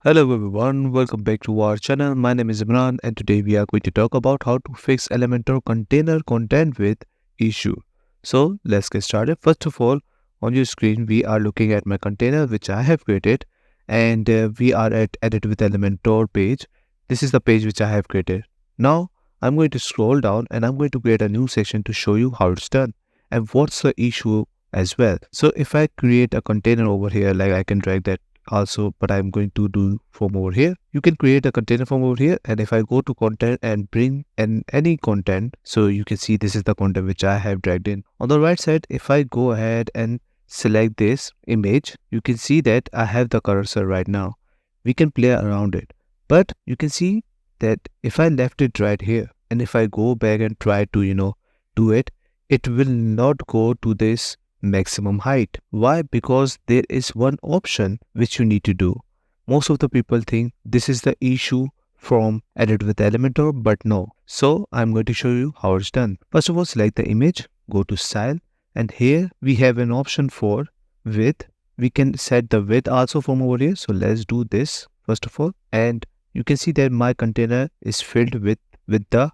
Hello everyone, welcome back to our channel. My name is Imran and today we are going to talk about how to fix Elementor container content with issue. So let's get started. First of all, on your screen we are looking at my container which I have created, and we are at edit with Elementor page. This is the page which I have created. Now I'm going to scroll down and I'm going to create a new section to show you how it's done and what's the issue as well. So if I create a container over here, like I can drag that also, but I'm going to do from over here. You can create a container from over here, and if I go to content and bring in any content, so you can see this is the content which I have dragged in. On the right side, if I go ahead and select this image, you can see that I have the cursor right now. We can play around it, but you can see that if I left it right here and if I go back and try to do it, it will not go to this maximum height. Why? Because there is one option which you need to do. Most of the people think this is the issue from edit with Elementor, but no. So I'm going to show you how it's done. First of all, select the image, go to style, and here we have an option for width. We can set the width also from over here. So let's do this first of all, and you can see that my container is filled with the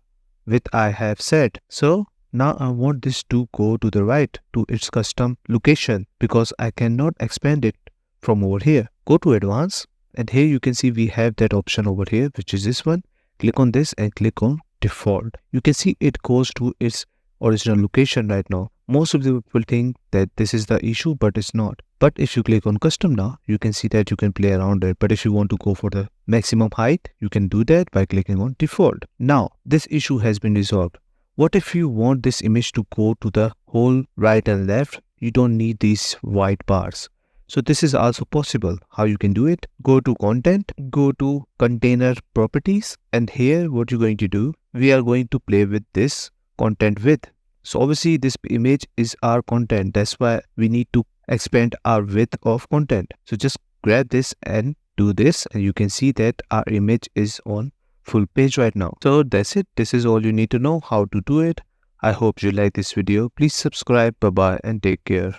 width I have set. So now I want this to go to the right to its custom location because I cannot expand it from over here. Go to advanced, and here you can see we have that option over here, which is this one. Click on this and click on default. You can see it goes to its original location right now. Most of the people think that this is the issue, but it's not. But if you click on custom now, you can see that you can play around it. But if you want to go for the maximum height, you can do that by clicking on default. Now this issue has been resolved. What if you want this image to go to the whole right and left? You don't need these white bars. So this is also possible. How you can do it? Go to content, go to container properties, and here what you're going to do, we are going to play with this content width. So obviously this image is our content. That's why we need to expand our width of content. So just grab this and do this, and you can see that our image is on full page right now. So that's it. This is all you need to know how to do it. I hope you like this video. Please subscribe. Bye bye and take care.